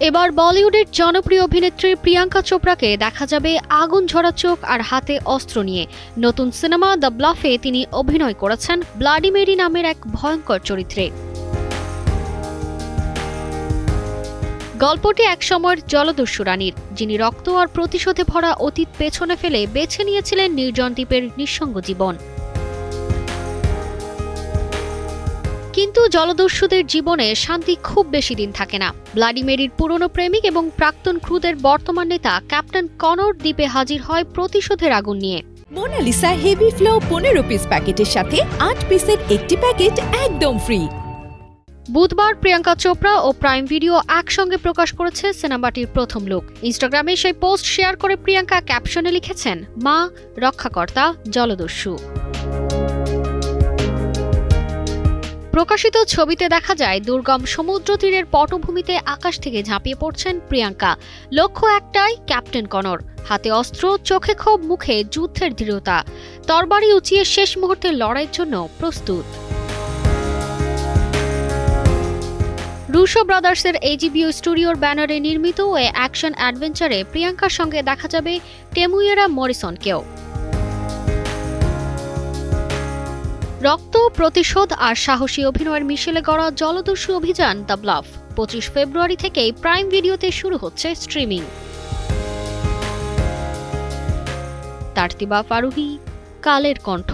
এবার বলিউডের জনপ্রিয় অভিনেত্রী প্রিয়াঙ্কা চোপড়াকে দেখা যাবে আগুন ঝরা চোখ আর হাতে অস্ত্র নিয়ে। নতুন সিনেমা দ্য ব্লাফে তিনি অভিনয় করেছেন ব্লাডি মেরি নামের এক ভয়ঙ্কর চরিত্রে। গল্পটি একসময়ের জলদস্যু রানীর, যিনি রক্ত আর প্রতিশোধে ভরা অতীত পেছনে ফেলে বেছে নিয়েছিলেন নির্জন দ্বীপের নিঃসঙ্গ জীবন। কিন্তু জলদস্যুদের জীবনে শান্তি খুব বেশি দিন থাকে না। ব্লাডি মেরির পুরনো প্রেমিক এবং প্রাক্তন ক্রুদের বর্তমান নেতা ক্যাপ্টেন কনর দ্বীপে হাজির হয় প্রতিশোধের আগুন নিয়ে। মোনালিসা হেভি ফ্লো 15 পিস প্যাকেটের সাথে 8 পিসের একটি প্যাকেট একদম ফ্রি। বুধবার প্রিয়াঙ্কা চোপড়া ও প্রাইম ভিডিও একসঙ্গে প্রকাশ করেছে সিনেমাটির প্রথম লুক। ইনস্টাগ্রামে সেই পোস্ট শেয়ার করে প্রিয়াঙ্কা ক্যাপশনে লিখেছেন, মা, রক্ষাকর্তা, জলদস্যু। প্রকাশিত ছবিতে দেখা যায় দুর্গম সমুদ্র তীরের পটভূমিতে আকাশ থেকে ঝাঁপিয়ে পড়ছেন প্রিয়াঙ্কা। লক্ষ্য একটাই, ক্যাপ্টেন কনর। হাতে অস্ত্র, চোখে ক্ষোভ, মুখে যুদ্ধের দৃঢ়তা। তরবারি উঁচিয়ে শেষ মুহূর্তে লড়াইয়ের জন্য প্রস্তুত। রুশো ব্রাদার্সের এজিবিও স্টুডিওর ব্যানারে নির্মিত এই অ্যাকশন অ্যাডভেঞ্চারে প্রিয়াঙ্কার সঙ্গে দেখা যাবে টেমুয়েরা মরিসনকেও। রক্ত, প্রতিশোধ আর সাহসী অভিনয়ের মিশেলে গড়া জলদস্যু অভিযান দ্য ব্লাফ 25 ফেব্রুয়ারি থেকেই প্রাইম ভিডিওতে শুরু হচ্ছে স্ট্রিমিং। তারতিবা ফারুহি, কালের কণ্ঠ।